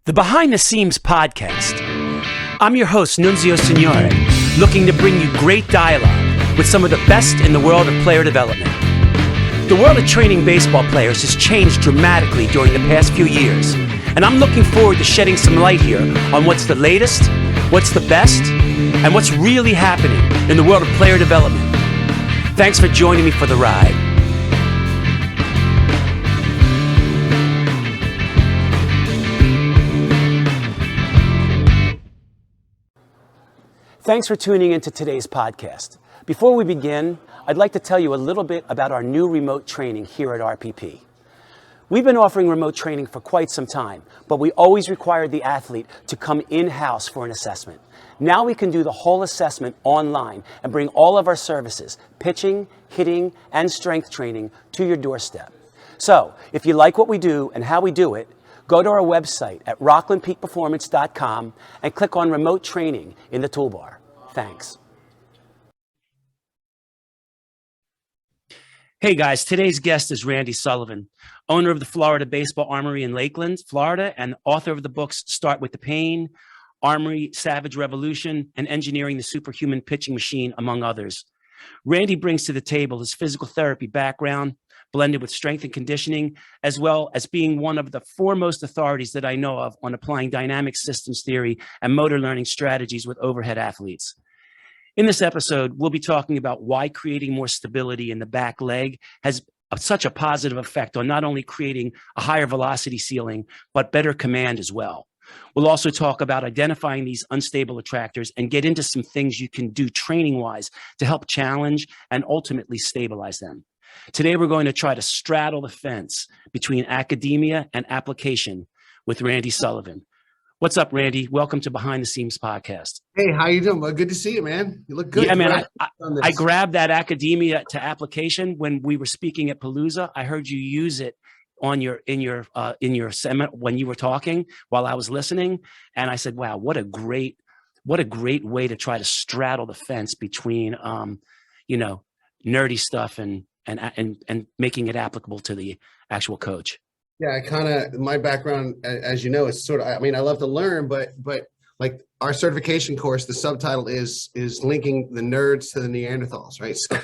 The Behind the Seams podcast. I'm your host, Nunzio Signore, looking to bring you great dialogue with some of the best in the world of player development. The world of training baseball players has changed dramatically during the past few years, and I'm looking forward to shedding some light here on what's the latest, what's the best, and what's really happening in the world of player development. Thanks for joining me for the ride. Thanks for tuning into today's podcast. Before we begin, I'd like to tell you a little bit about our new remote training here at RPP. We've been offering remote training for quite some time, but we always required the athlete to come in-house for an assessment. Now we can do the whole assessment online and bring all of our services, pitching, hitting, and strength training to your doorstep. So, if you like what we do and how we do it, go to our website at rocklandpeakperformance.com and click on Remote Training in the toolbar. Thanks. Hey guys, today's guest is Randy Sullivan, owner of the Florida Baseball Armory in Lakeland, Florida, and author of the books Start with the Pain, Armory, Savage Revolution, and Engineering the Superhuman Pitching Machine, among others. Randy brings to the table his physical therapy background, blended with strength and conditioning, as well as being one of the foremost authorities that I know of on applying dynamic systems theory and motor learning strategies with overhead athletes. In this episode, we'll be talking about why creating more stability in the back leg has such a positive effect on not only creating a higher velocity ceiling, but better command as well. We'll also talk about identifying these unstable attractors and get into some things you can do training-wise to help challenge and ultimately stabilize them. Today, we're going to try to straddle the fence between academia and application with Randy Sullivan. What's up, Randy? Welcome to Behind the Seams podcast. Hey, how you doing? Well, good to see you, man. You look good. Yeah, man. I grabbed that academia to application when we were speaking at Palooza. I heard you use it on in your seminar when you were talking while I was listening, and I said, "Wow, what a great way to try to straddle the fence between nerdy stuff and making it applicable to the actual coach." Yeah, my background, as you know, is sort of, I love to learn, but like our certification course, the subtitle is linking the nerds to the Neanderthals, right? So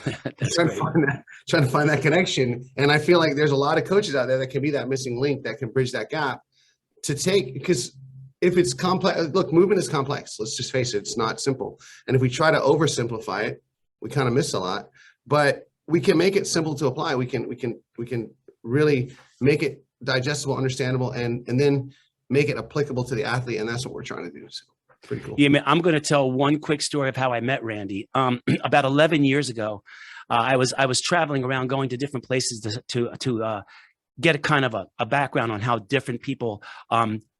trying to find that connection. And I feel like there's a lot of coaches out there that can be that missing link that can bridge that gap to take, because if it's complex, look, movement is complex. Let's just face it, it's not simple. And if we try to oversimplify it, we kind of miss a lot, but we can make it simple to apply. We can really make it digestible, understandable, and then make it applicable to the athlete. And that's what we're trying to do. So pretty cool. Yeah, man, I'm going to tell one quick story of how I met Randy. About 11 years ago, I was traveling around, going to different places to get a kind of a background on how different people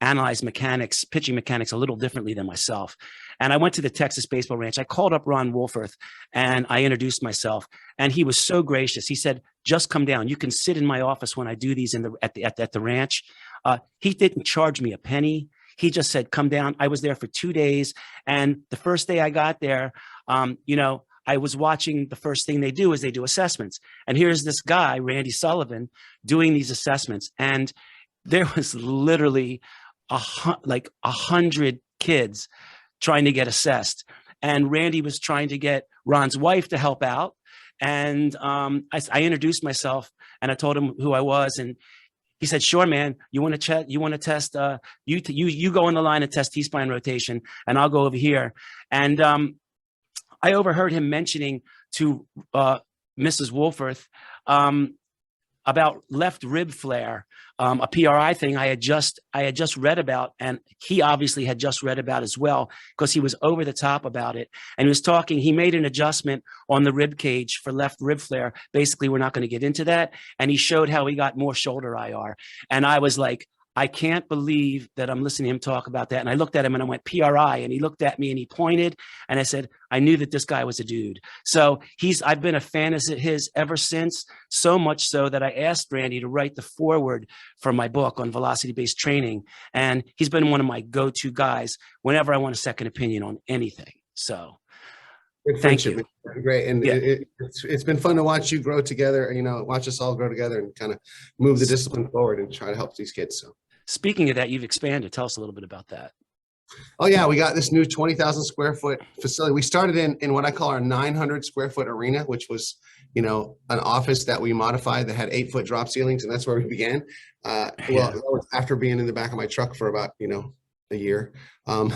analyze mechanics, pitching mechanics a little differently than myself. And I went to the Texas Baseball Ranch. I called up Ron Wolforth and I introduced myself. And he was so gracious. He said, "Just come down. You can sit in my office when I do these at the ranch." He didn't charge me a penny. He just said, "Come down." I was there for 2 days. And the first day I got there, I was watching. The first thing they do is they do assessments. And here's this guy, Randy Sullivan, doing these assessments. And there was literally 100 kids trying to get assessed. And Randy was trying to get Ron's wife to help out. And I introduced myself and I told him who I was. And he said, "Sure, man. You want to test? You go on the line and test T-spine rotation, and I'll go over here." And I overheard him mentioning to Mrs. Wolforth about left rib flare, a PRI thing I had just read about, and he obviously had just read about as well, because he was over the top about it. And he was talking, he made an adjustment on the rib cage for left rib flare. Basically, we're not going to get into that. And he showed how he got more shoulder IR. And I was like, I can't believe that I'm listening to him talk about that. And I looked at him and I went, PRI. And he looked at me and he pointed. And I said, I knew that this guy was a dude. So I've been a fan of his ever since, so much so that I asked Randy to write the foreword for my book on velocity-based training. And he's been one of my go-to guys whenever I want a second opinion on anything. So thank you. Great. And yeah, it's been fun to watch you grow together, watch us all grow together and kind of move the discipline forward and try to help these kids. So Speaking of that, you've expanded. Tell us a little bit about that. Oh yeah, we got this new 20,000 square foot facility. We started in what I call our 900 square foot arena, which was, an office that we modified that had 8-foot drop ceilings, and that's where we began. That was after being in the back of my truck for about, a year. And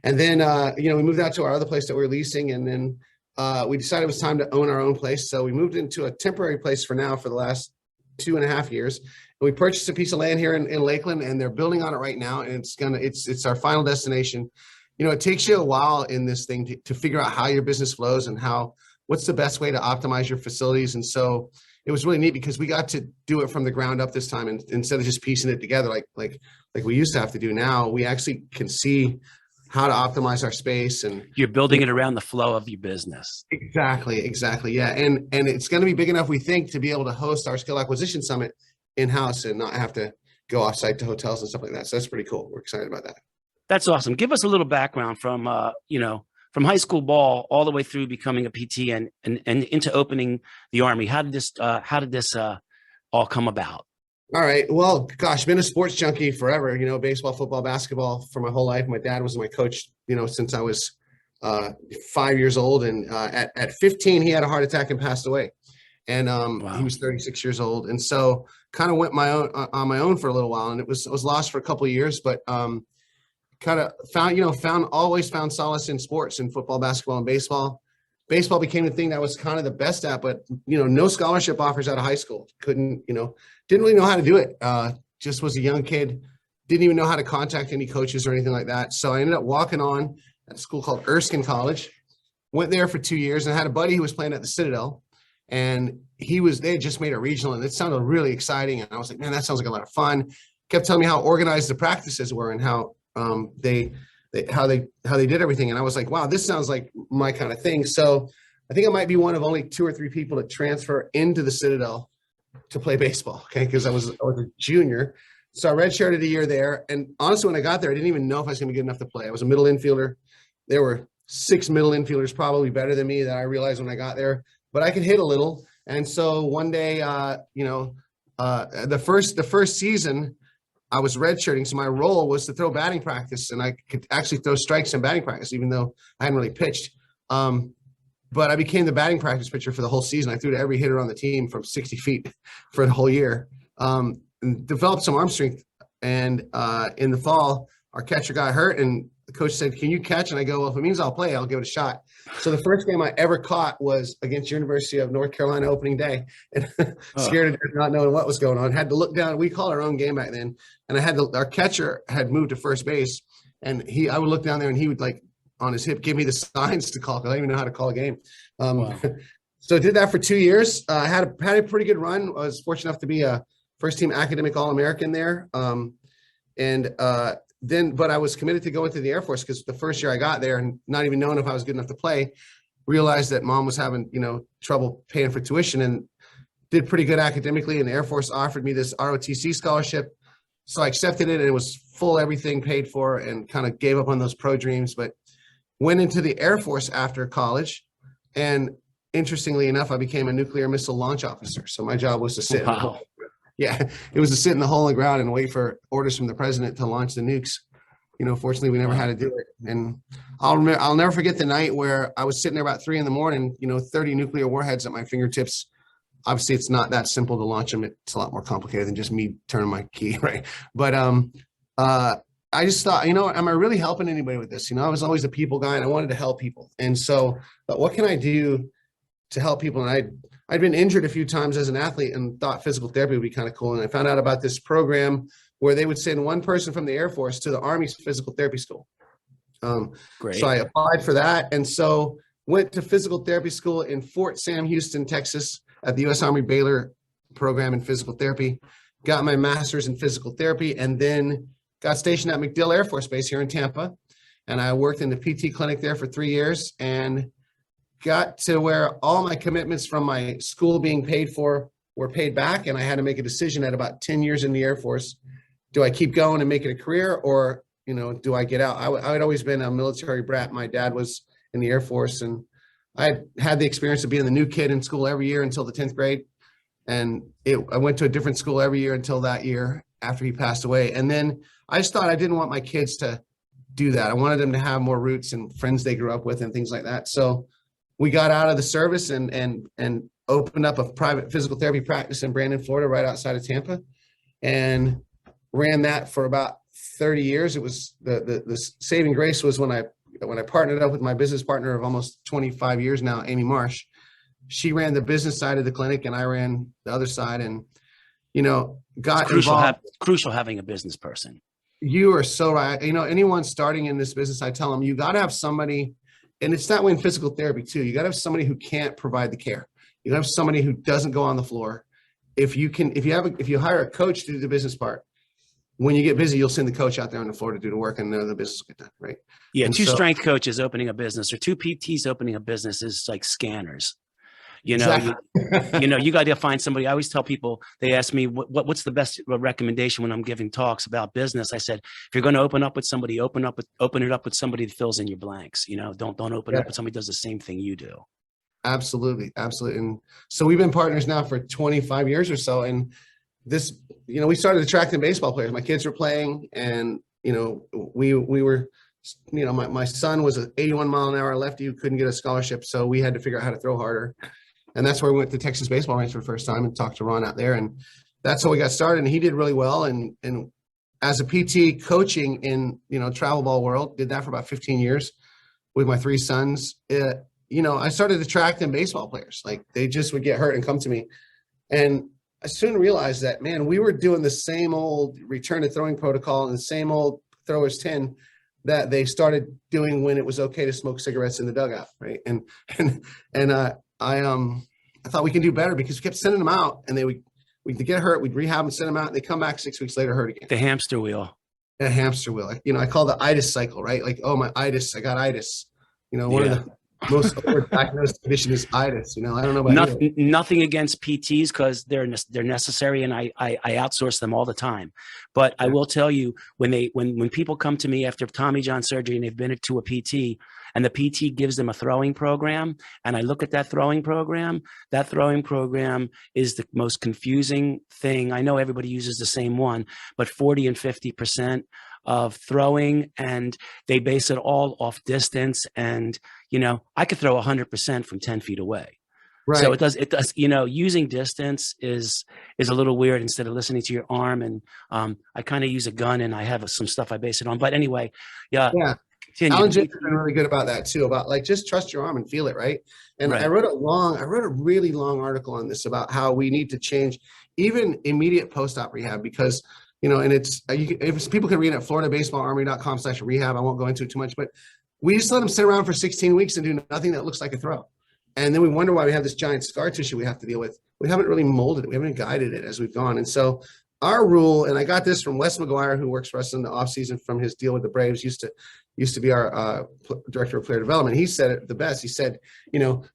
then, we moved out to our other place that we were leasing, and then we decided it was time to own our own place. So we moved into a temporary place for now for the last 2.5 years. And we purchased a piece of land here in Lakeland, and they're building on it right now. And it's our final destination. It takes you a while in this thing to figure out how your business flows and what's the best way to optimize your facilities. And so it was really neat because we got to do it from the ground up this time. And instead of just piecing it together, like we used to have to do now, we actually can see how to optimize our space. And you're building it around the flow of your business. Exactly. Yeah. And it's going to be big enough, we think, to be able to host our skill acquisition summit in-house and not have to go off-site to hotels and stuff like that. So that's pretty cool. We're excited about that. That's awesome. Give us a little background from, from high school ball all the way through becoming a PT and into opening the Army. How did this all come about? All right. Well, gosh, been a sports junkie forever, baseball, football, basketball for my whole life. My dad was my coach, since I was 5 years old. And at 15, he had a heart attack and passed away. And Wow. He was 36 years old. And so kind of went on my own for a little while, and it was lost for a couple of years, but kind of always found solace in sports, in football, basketball, and baseball. Baseball became the thing that I was kind of the best at, but no scholarship offers out of high school. Didn't really know how to do it. Just was a young kid, didn't even know how to contact any coaches or anything like that. So I ended up walking on at a school called Erskine College. Went there for 2 years, and I had a buddy who was playing at the Citadel, and they had just made a regional, and it sounded really exciting. And I was like, man, that sounds like a lot of fun. Kept telling me how organized the practices were and how they did everything. And I was like, wow, this sounds like my kind of thing. So I think I might be one of only 2 or 3 people to transfer into the Citadel to play baseball. Okay. Cause I was a junior. So I redshirted a year there. And honestly, when I got there, I didn't even know if I was going to be good enough to play. I was a middle infielder. There were 6 middle infielders probably better than me that I realized when I got there, but I could hit a little. And so one day, the first season, I was redshirting, so my role was to throw batting practice, and I could actually throw strikes in batting practice, even though I hadn't really pitched. But I became the batting practice pitcher for the whole season. I threw to every hitter on the team from 60 feet for the whole year, and developed some arm strength. And in the fall, our catcher got hurt, and the coach said, "Can you catch?" And I go, "Well, if it means I'll play, I'll give it a shot." So the first game I ever caught was against University of North Carolina opening day, and scared of not knowing what was going on. Had to look down. We called our own game back then, and our catcher had moved to first base, and I would look down there, and he would, like, on his hip, give me the signs to call, because I didn't even know how to call a game. Wow. So I did that for 2 years. I had a pretty good run. I was fortunate enough to be a first team academic All-American there. But I was committed to go into the Air Force, because the first year I got there, and not even knowing if I was good enough to play, realized that mom was having, trouble paying for tuition, and did pretty good academically. And the Air Force offered me this ROTC scholarship. So I accepted it, and it was full, everything paid for, and kind of gave up on those pro dreams, but went into the Air Force after college. And interestingly enough, I became a nuclear missile launch officer. So my job was to sit. Wow. Yeah, it was to sit in the hole in the ground and wait for orders from the president to launch the nukes. Fortunately, we never had to do it. And I'll never forget the night where I was sitting there about 3 a.m, 30 nuclear warheads at my fingertips. Obviously, it's not that simple to launch them. It's a lot more complicated than just me turning my key, right? But I just thought, am I really helping anybody with this? I was always a people guy, and I wanted to help people. And so, but what can I do to help people? And I'd been injured a few times as an athlete, and thought physical therapy would be kind of cool. And I found out about this program where they would send one person from the Air Force to the Army's physical therapy school. Great. So I applied for that. And so went to physical therapy school in Fort Sam Houston, Texas, at the U.S. Army Baylor program in physical therapy, got my master's in physical therapy, and then got stationed at MacDill Air Force Base here in Tampa. And I worked in the PT clinic there for 3 years, and got to where all my commitments from my school being paid for were paid back. And I had to make a decision at about 10 years in the Air Force. Do I keep going and make it a career, or, do I get out? I had always been a military brat. My dad was in the Air Force, and I had the experience of being the new kid in school every year until the 10th grade. And I went to a different school every year until that year. after he passed away. And then I just thought I didn't want my kids to do that. I wanted them to have more roots and friends they grew up with and things like that. So we got out of the service and opened up a private physical therapy practice in Brandon, Florida, right outside of Tampa, and ran that for about 30 years. It was the saving grace was when I partnered up with my business partner of almost 25 years now, Amy Marsh. She ran the business side of the clinic and I ran the other side, and got involved. Crucial having a business person. You are so right. Anyone starting in this business, I tell them, you got to have somebody, and it's that way in physical therapy too. You got to have somebody who can't provide the care. You got to have somebody who doesn't go on the floor. If you hire a coach to do the business part, when you get busy, you'll send the coach out there on the floor to do the work, and the business will get done, right? Yeah, two strength coaches opening a business or two PTs opening a business is like scanners. Exactly. You got to find somebody. I always tell people, they ask me, what's the best recommendation when I'm giving talks about business? I said, if you're going to open up with somebody, open it up with somebody that fills in your blanks. Don't open up with somebody who does the same thing you do. Absolutely. Absolutely. And so we've been partners now for 25 years or so. And this, we started attracting baseball players. My kids were playing, and, we were, my son was an 81 mile an hour lefty who couldn't get a scholarship. So we had to figure out how to throw harder. And that's where we went to Texas baseball range for the first time and talked to Ron out there. And that's how we got started. And he did really well. And as a PT coaching in, travel ball world, did that for about 15 years with my three sons. I started attracting baseball players. Like, they just would get hurt and come to me. And I soon realized that, man, we were doing the same old return to throwing protocol and the same old throwers 10 that they started doing when it was okay to smoke cigarettes in the dugout. Right. I thought we can do better, because we kept sending them out, and we'd get hurt. We'd rehab and send them out. And they come back 6 weeks later, hurt again. The hamster wheel. A hamster wheel. I call the itis cycle, right? Like, oh, my itis, I got itis. One of the most overdiagnosed condition is itis. I don't know about nothing against PTs, because they're necessary, and I outsource them all the time. But I will tell you, when people come to me after Tommy John surgery and they've been to a PT, and the PT gives them a throwing program, and I look at that throwing program is the most confusing thing. I know everybody uses the same one, but 40 and 50% of throwing, and they base it all off distance. And, I could throw 100% from 10 feet away. Right. So it does, using distance is a little weird instead of listening to your arm. And I kind of use a gun, and I have some stuff I base it on. But anyway, yeah. Alan James has been really good about that too, about like, just trust your arm and feel it, right? And right. I wrote a really long article on this about how we need to change even immediate post-op rehab, because, and if people can read it at floridabaseballarmory.com/rehab. I won't go into it too much, but we just let them sit around for 16 weeks and do nothing that looks like a throw. And then we wonder why we have this giant scar tissue we have to deal with. We haven't really molded it. We haven't guided it as we've gone. And so our rule, and I got this from Wes McGuire, who works for us in the off season from his deal with the Braves, used to be our director of player development. He said it the best. He said,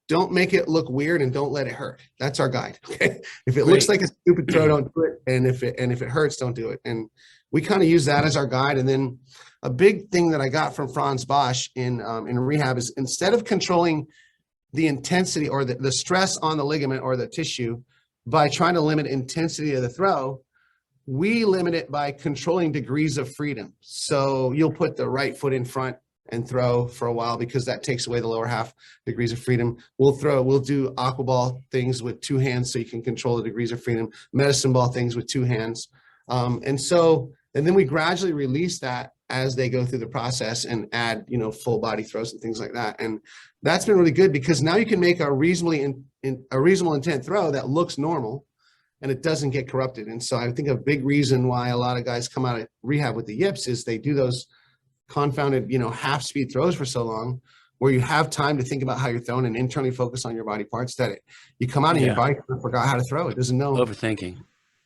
don't make it look weird and don't let it hurt. That's our guide. Okay. If it looks like a stupid throw, don't do it. And if it hurts, don't do it. And we kind of use that as our guide. And then a big thing that I got from Franz Bosch in rehab is, instead of controlling the intensity or the stress on the ligament or the tissue by trying to limit intensity of the throw, we limit it by controlling degrees of freedom. So you'll put the right foot in front and throw for a while, because that takes away the lower half degrees of freedom. We'll do aqua ball things with two hands, so you can control the degrees of freedom, medicine ball things with two hands. And then we gradually release that as they go through the process and add, full body throws and things like that. And that's been really good, because now you can make a reasonable intent throw that looks normal, and it doesn't get corrupted. And so I think a big reason why a lot of guys come out of rehab with the yips is they do those confounded, half speed throws for so long, where you have time to think about how you're throwing and internally focus on your body parts, that you come out and your body forgot how to throw. It doesn't know. Overthinking.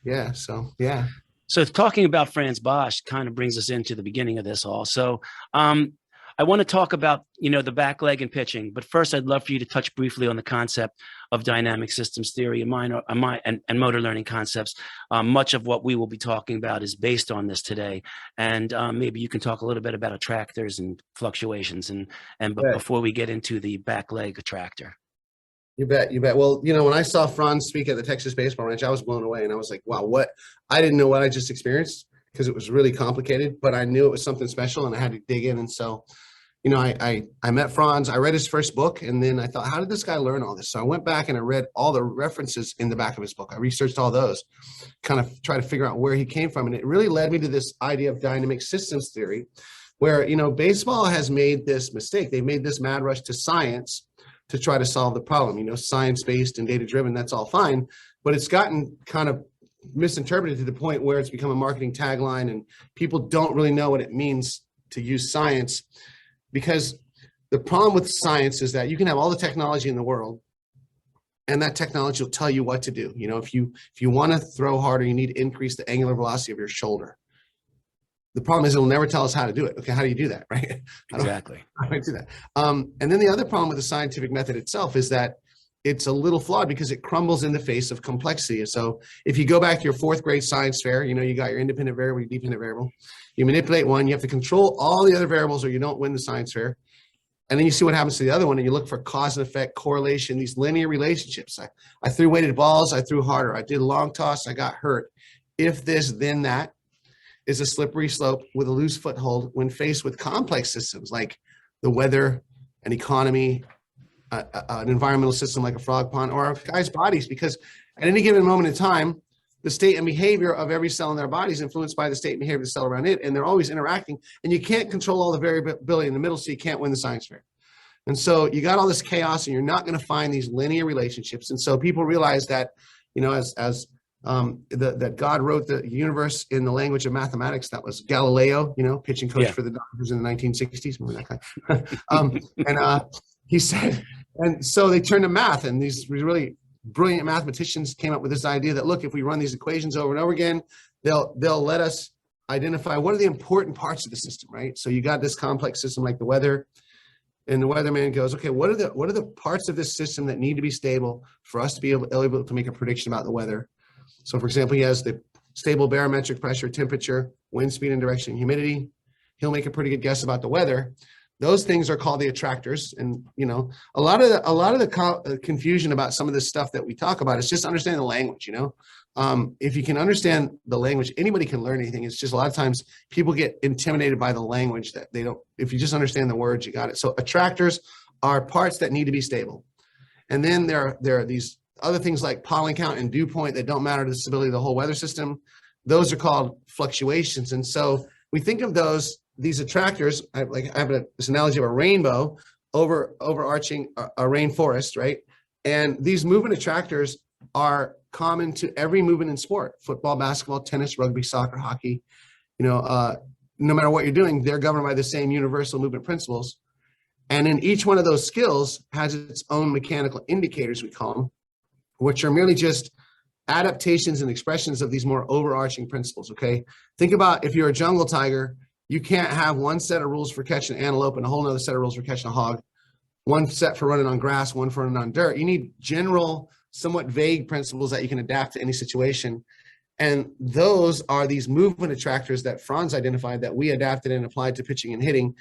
Yeah. So, yeah. So talking about Franz Bosch kind of brings us into the beginning of this all. So I want to talk about, the back leg and pitching, but first I'd love for you to touch briefly on the concept of dynamic systems theory and motor learning concepts. Much of what we will be talking about is based on this today. And maybe you can talk a little bit about attractors and fluctuations, but before we get into the back leg attractor. You bet, you bet. Well, when I saw Franz speak at the Texas Baseball Ranch, I was blown away, and I was like, wow, I didn't know what I just experienced because it was really complicated, but I knew it was something special and I had to dig in. And so, I met Franz, I read his first book, and then I thought, how did this guy learn all this? So I went back and I read all the references in the back of his book. I researched all those, kind of try to figure out where he came from. And it really led me to this idea of dynamic systems theory, where, baseball has made this mistake. They've made this mad rush to science to try to solve the problem. Science-based and data-driven, that's all fine, but it's gotten kind of misinterpreted to the point where it's become a marketing tagline, and people don't really know what it means to use science. Because the problem with science is that you can have all the technology in the world, and that technology will tell you what to do. If you want to throw harder, you need to increase the angular velocity of your shoulder. The problem is it'll never tell us how to do it. Okay, how do you do that, right? Exactly. How do I do that? And then the other problem with the scientific method itself is that it's a little flawed because it crumbles in the face of complexity. So if you go back to your 4th grade science fair, you got your independent variable, your dependent variable. You manipulate one, you have to control all the other variables or you don't win the science fair. And then you see what happens to the other one, and you look for cause and effect, correlation, these linear relationships. I threw weighted balls, I threw harder. I did a long toss, I got hurt. If this, then that is a slippery slope with a loose foothold when faced with complex systems like the weather, an economy, an environmental system like a frog pond, or our guys' bodies, because at any given moment in time, the state and behavior of every cell in their body is influenced by the state and behavior of the cell around it, and they're always interacting, and you can't control all the variability in the middle, so you can't win the science fair. And so you got all this chaos, and you're not going to find these linear relationships. And so people realize that, that God wrote the universe in the language of mathematics. That was Galileo, pitching coach for the Dodgers in the 1960s. Remember that guy? He said, and so they turned to math, and these really brilliant mathematicians came up with this idea that, look, if we run these equations over and over again, they'll let us identify what are the important parts of the system, right? So you got this complex system like the weather, and the weatherman goes, okay, what are the parts of this system that need to be stable for us to be able to make a prediction about the weather? So, for example, he has the stable barometric pressure, temperature, wind speed and direction, humidity. He'll make a pretty good guess about the weather. Those things are called the attractors. And, a lot of the confusion about some of this stuff that we talk about is just understanding the language, If you can understand the language, anybody can learn anything. It's just a lot of times people get intimidated by the language that they don't, if you just understand the words, you got it. So attractors are parts that need to be stable. And then there are these other things like pollen count and dew point that don't matter to the stability of the whole weather system. Those are called fluctuations. And so we think of these attractors, I have this analogy of a rainbow overarching a rainforest, right? And these movement attractors are common to every movement in sport: football, basketball, tennis, rugby, soccer, hockey. No matter what you're doing, they're governed by the same universal movement principles. And then each one of those skills has its own mechanical indicators, we call them, which are merely just adaptations and expressions of these more overarching principles, okay? Think about if you're a jungle tiger, you can't have one set of rules for catching an antelope and a whole other set of rules for catching a hog, one set for running on grass, one for running on dirt. You need general, somewhat vague principles that you can adapt to any situation. And those are these movement attractors that Franz identified that we adapted and applied to pitching and hitting.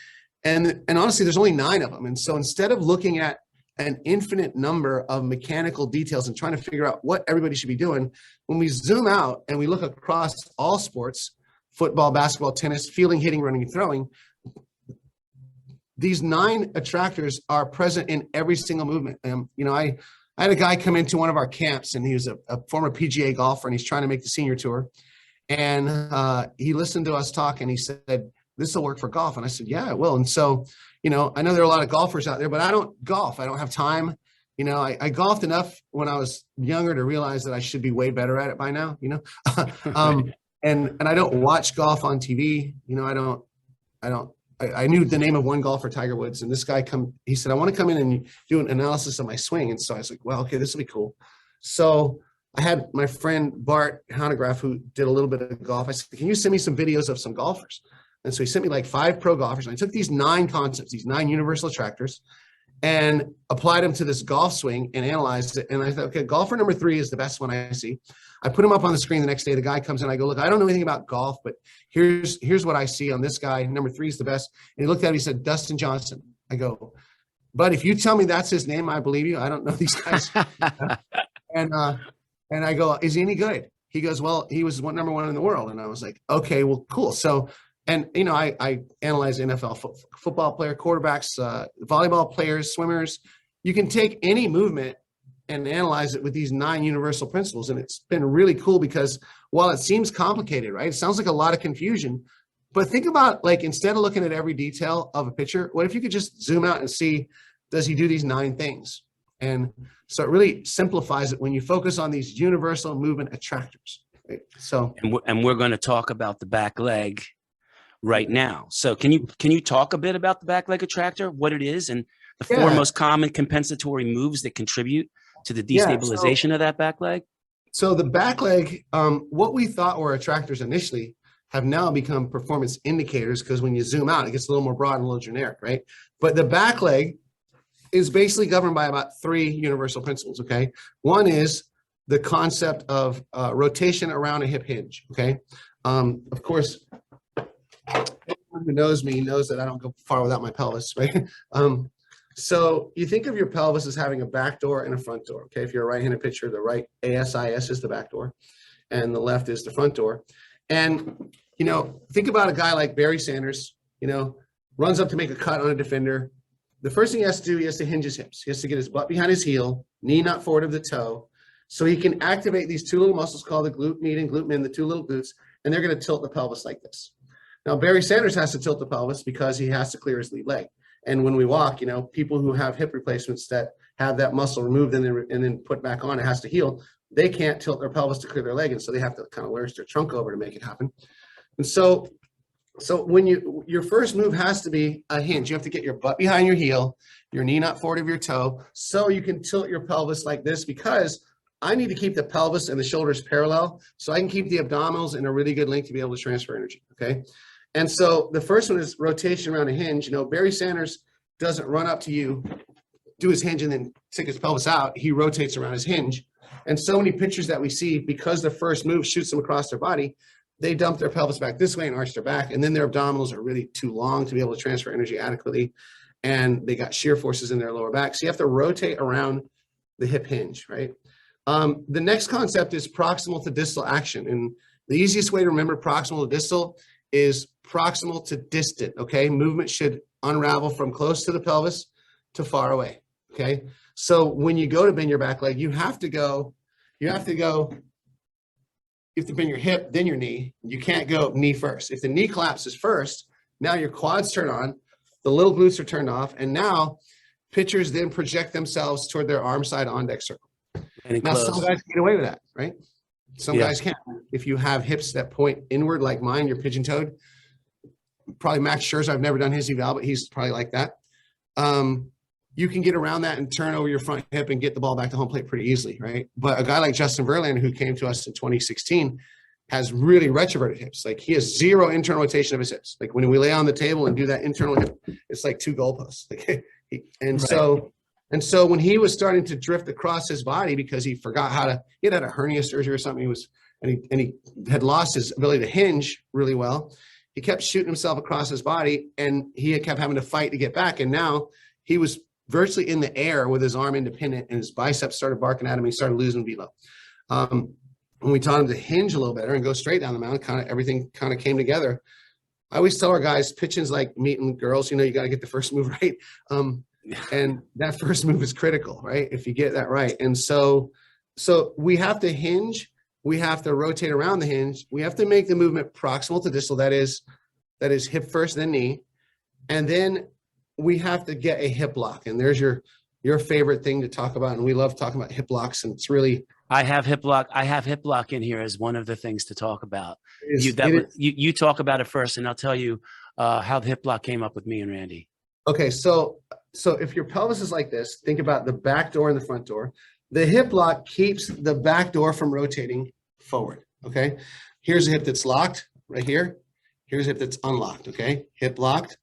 And honestly, there's only 9 of them. And so instead of looking at an infinite number of mechanical details and trying to figure out what everybody should be doing, when we zoom out and we look across all sports, football, basketball, tennis, fielding, hitting, running, and throwing, these 9 attractors are present in every single movement. I had a guy come into one of our camps, and he was a former PGA golfer, and he's trying to make the senior tour. And he listened to us talk, and he said, "This will work for golf." And I said, "Yeah, it will." And so, I know there are a lot of golfers out there, but I don't golf. I don't have time. I golfed enough when I was younger to realize that I should be way better at it by now, and I don't watch golf on TV. I knew the name of one golfer, Tiger Woods, and this guy he said, "I want to come in and do an analysis of my swing." And so I was like, well, okay, this will be cool. So I had my friend Bart Hanegraaff, who did a little bit of golf. I said, "Can you send me some videos of some golfers?" And so he sent me like 5 pro golfers. And I took these 9 concepts, these 9 universal attractors, and applied them to this golf swing and analyzed it. And I thought, okay, golfer number 3 is the best one I see. I put him up on the screen the next day. The guy comes in, I go, "Look, I don't know anything about golf, but here's what I see on this guy. Number 3 is the best." And he looked at me, he said, "Dustin Johnson." I go, But if you tell me that's his name, I believe you. I don't know these guys. And I go, is he any good? He goes, well, he was number one in the world. And I was like, okay, well, cool. So, and you know, I analyze NFL football player, quarterbacks, volleyball players, swimmers. You can take any movement and analyze it with these 9 universal principles. And it's been really cool because while it seems complicated, right? It sounds like a lot of confusion, but think about, like, instead of looking at every detail of a picture, what if you could just zoom out and see, does he do these 9 things? And so it really simplifies it when you focus on these universal movement attractors. Right? So, and we're going to talk about the back leg right now. So can you talk a bit about the back leg attractor, what it is, and the 4 most common compensatory moves that contribute to the destabilization of that back leg? So the back leg, what we thought were attractors initially have now become performance indicators, because when you zoom out, it gets a little more broad and a little generic, right? But the back leg is basically governed by about 3 universal principles, okay? One is the concept of rotation around a hip hinge, okay? Of course, anyone who knows me knows that I don't go far without my pelvis, right? So you think of your pelvis as having a back door and a front door, okay? If you're a right-handed pitcher, the right ASIS is the back door, and the left is the front door. And, you know, think about a guy like Barry Sanders, you know, runs up to make a cut on a defender. The first thing he has to do, he has to hinge his hips. He has to get his butt behind his heel, knee not forward of the toe, so he can activate these 2 little muscles called the glute med and glute min, the 2 little glutes, and they're going to tilt the pelvis like this. Now, Barry Sanders has to tilt the pelvis because he has to clear his lead leg. And when we walk, you know, people who have hip replacements that have that muscle removed and then put back on, it has to heal. They can't tilt their pelvis to clear their leg, and so they have to kind of lurch their trunk over to make it happen. And so when your first move has to be a hinge. You have to get your butt behind your heel, your knee not forward of your toe, so you can tilt your pelvis like this, because I need to keep the pelvis and the shoulders parallel so I can keep the abdominals in a really good length to be able to transfer energy, okay? And so the first one is rotation around a hinge. You know, Barry Sanders doesn't run up to you, do his hinge, and then stick his pelvis out. He rotates around his hinge. And so many pitchers that we see, because the first move shoots them across their body, they dump their pelvis back this way and arch their back, and then their abdominals are really too long to be able to transfer energy adequately, and they got shear forces in their lower back. So you have to rotate around the hip hinge, right? The next concept is proximal to distal action. And the easiest way to remember proximal to distal is proximal to distant, okay? Movement should unravel from close to the pelvis to far away, okay? So when you go to bend your back leg, you have to bend your hip, then your knee. You can't go knee first. If the knee collapses first, now your quads turn on, the little glutes are turned off, and now pitchers then project themselves toward their arm side on deck circle. Now, some guys get away with that, right? Some guys can't. If you have hips that point inward like mine, you're pigeon-toed. Probably Max Scherzer, I've never done his eval, but he's probably like that. You can get around that and turn over your front hip and get the ball back to home plate pretty easily, right? But a guy like Justin Verlander, who came to us in 2016, has really retroverted hips. Like, he has 0 internal rotation of his hips. Like, when we lay on the table and do that internal hip, it's like 2 goalposts. Like, so when he was starting to drift across his body because he forgot how to, he had a hernia surgery or something, he had lost his ability to hinge really well. He kept shooting himself across his body, and he kept having to fight to get back. And now he was virtually in the air with his arm independent, and his biceps started barking at him. He started losing velo. When we taught him to hinge a little better and go straight down the mound, everything kind of came together. I always tell our guys, pitching's like meeting girls. You know, you got to get the first move right. And that first move is critical, right? If you get that right. And so we have to hinge. We have to rotate around the hinge. We have to make the movement proximal to distal. That is hip first, then knee. And then we have to get a hip lock. And there's your favorite thing to talk about. And we love talking about hip locks. And it's really, I have hip lock in here as one of the things to talk about. You talk about it first, and I'll tell you how the hip lock came up with me and Randy. Okay, so if your pelvis is like this, think about the back door and the front door. The hip lock keeps the back door from rotating forward, okay? Here's a hip that's locked right here. Here's a hip that's unlocked, okay? Hip locked,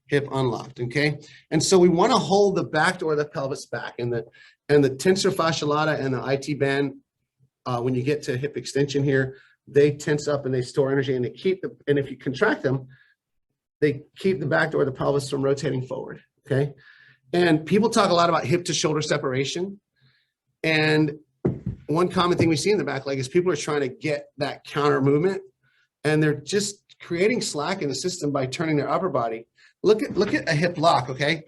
hip unlocked, okay? And so we want to hold the back door of the pelvis back, and the tensor fasciae lata and the IT band, when you get to hip extension here, they tense up and they store energy, and and if you contract them, they keep the back door of the pelvis from rotating forward, okay? And people talk a lot about hip to shoulder separation. And one common thing we see in the back leg is people are trying to get that counter movement, and they're just creating slack in the system by turning their upper body. Look at a hip lock, okay?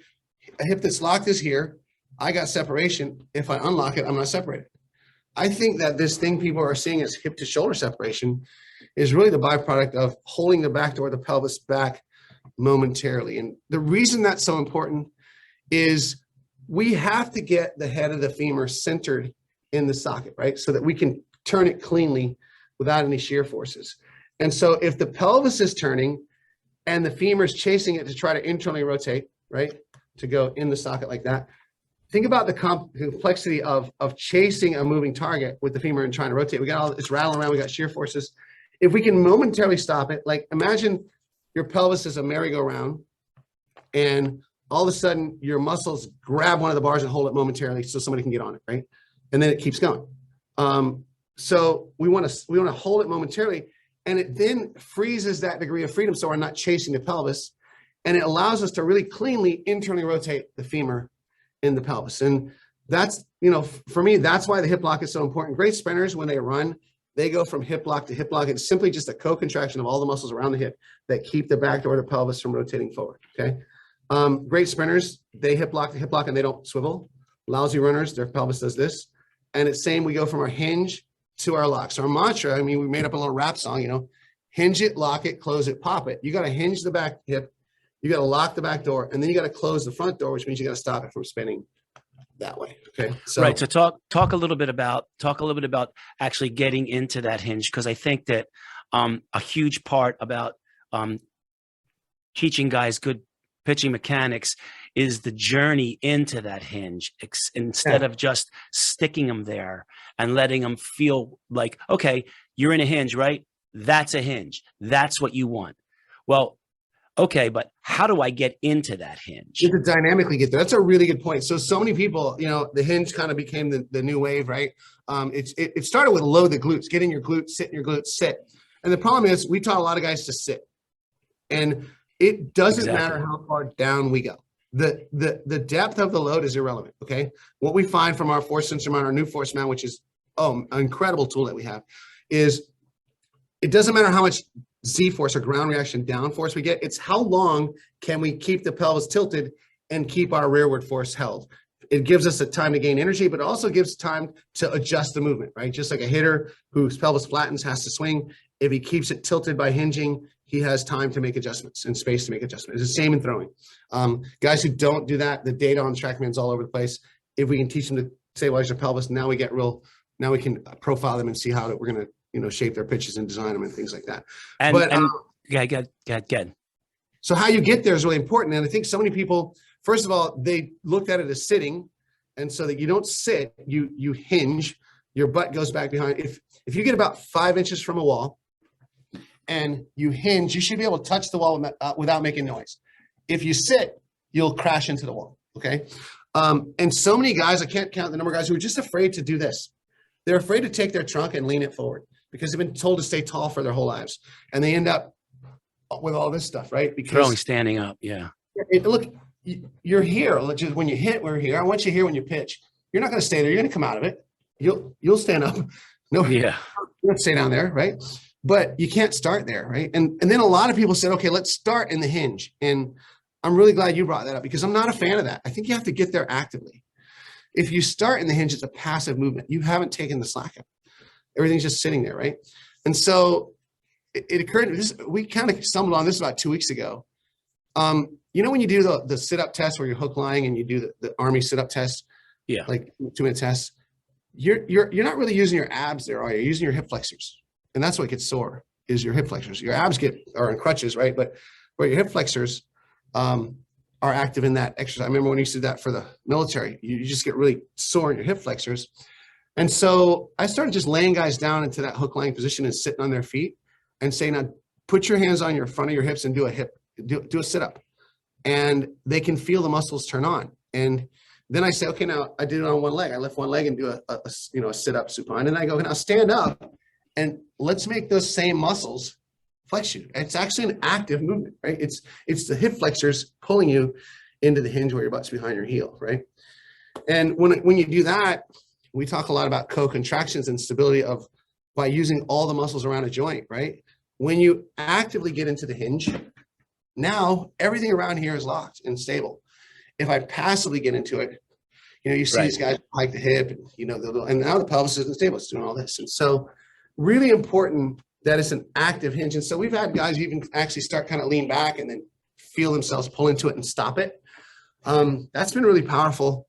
A hip that's locked is here. I got separation. If I unlock it, I'm not separated. I think that this thing people are seeing as hip to shoulder separation is really the byproduct of holding the back door of the pelvis back momentarily. And the reason that's so important is we have to get the head of the femur centered in the socket, right? So that we can turn it cleanly without any shear forces. And so if the pelvis is turning and the femur is chasing it to try to internally rotate, right? To go in the socket like that. Think about the complexity of chasing a moving target with the femur and trying to rotate. We got all this rattling around, we got shear forces. If we can momentarily stop it, like imagine your pelvis is a merry-go-round and all of a sudden your muscles grab one of the bars and hold it momentarily so somebody can get on it, right? And then it keeps going. So we want to hold it momentarily, and it then freezes that degree of freedom so we're not chasing the pelvis, and it allows us to really cleanly internally rotate the femur in the pelvis. And that's, for me, that's why the hip lock is so important. Great sprinters, when they run, they go from hip lock to hip lock. It's simply just a co-contraction of all the muscles around the hip that keep the back door of the pelvis from rotating forward, okay? Great sprinters, they hip lock to hip lock and they don't swivel. Lousy runners, their pelvis does this. And it's same, we go from our hinge to our lock. So our mantra, we made up a little rap song, hinge it, lock it, close it, pop it. You got to hinge the back hip, you got to lock the back door, and then you got to close the front door, which means you got to stop it from spinning that way. Okay. So, right. So talk a little bit about actually getting into that hinge, because I think that a huge part about teaching guys good pitching mechanics is the journey into that hinge, instead of just sticking them there and letting them feel like, okay, you're in a hinge, right? That's a hinge. That's what you want. Well, okay, but how do I get into that hinge? You have to dynamically get there. That's a really good point. So many people, the hinge kind of became the new wave, right? It started with load the glutes, get in your glutes, sit in your glutes, sit. And the problem is we taught a lot of guys to sit. And it doesn't matter how far down we go. The depth of the load is irrelevant, okay? What we find from our force sensor mount, our new force mount, which is an incredible tool that we have, is it doesn't matter how much Z force or ground reaction down force we get, it's how long can we keep the pelvis tilted and keep our rearward force held. It gives us a time to gain energy, but it also gives time to adjust the movement, right? Just like a hitter whose pelvis flattens has to swing. If he keeps it tilted by hinging, he has time to make adjustments and space to make adjustments. It's the same in throwing. Guys who don't do that, the data on TrackMan's all over the place. If we can teach them to stabilize their pelvis, now we can profile them and see how we're going to, shape their pitches and design them and things like that. Good. So how you get there is really important. And I think so many people, first of all, they looked at it as sitting. And so that you don't sit, you hinge, your butt goes back behind. If you get about 5 inches from a wall and you hinge, you should be able to touch the wall without making noise. If you sit, you'll crash into the wall, okay? And so many guys, I can't count the number of guys who are just afraid to do this. They're afraid to take their trunk and lean it forward because they've been told to stay tall for their whole lives. And they end up with all this stuff, right? Because throwing, standing up, yeah. Look, you're here. When you hit, we're here. I want you here when you pitch. You're not going to stay there. You're going to come out of it. You'll stand up. No, yeah. You don't stay down there, right? But you can't start there, right? And then a lot of people said, okay, let's start in the hinge. And I'm really glad you brought that up because I'm not a fan of that. I think you have to get there actively. If you start in the hinge, it's a passive movement. You haven't taken the slack up. Everything's just sitting there, right? And so it occurred to me, we kind of stumbled on this about 2 weeks ago. When you do the sit-up test where you're hook lying and you do the Army sit-up test, yeah, like 2-minute test, you're not really using your abs there, are you? You're using your hip flexors. And that's what gets sore, is your hip flexors. Your abs are in crutches, right? But where your hip flexors are active in that exercise. I remember when you used to do that for the military, you just get really sore in your hip flexors. And so I started just laying guys down into that hook lying position and sitting on their feet and saying, now put your hands on your front of your hips and do a sit-up. And they can feel the muscles turn on. And then I say, okay, now I did it on one leg. I lift one leg and do a sit-up supine. And I go, now stand up and let's make those same muscles flex you. It's actually an active movement, right? It's the hip flexors pulling you into the hinge where your butt's behind your heel, right? And when you do that, we talk a lot about co-contractions and stability of by using all the muscles around a joint, right? When you actively get into the hinge, now everything around here is locked and stable. If I passively get into it, you see these guys hike the hip, and, and now the pelvis isn't stable, it's doing all this. And so really important that it's an active hinge. And so we've had guys even actually start kind of lean back and then feel themselves pull into it and stop it. That's been really powerful.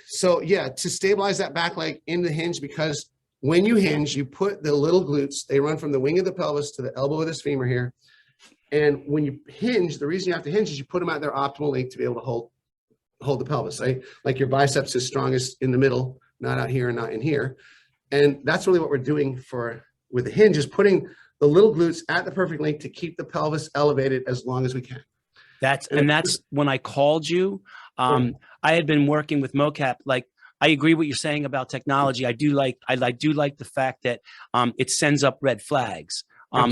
So yeah, to stabilize that back leg in the hinge, because when you hinge, you put the little glutes, they run from the wing of the pelvis to the elbow of this femur here. And when you hinge, the reason you have to hinge is you put them at their optimal length to be able to hold the pelvis, right? Like your biceps is strongest in the middle, not out here and not in here. And that's really what we're doing with the hinge, is putting the little glutes at the perfect length to keep the pelvis elevated as long as we can. That's when I called you. I had been working with mocap. Like, I agree what you're saying about technology. I do like the fact that it sends up red flags. Your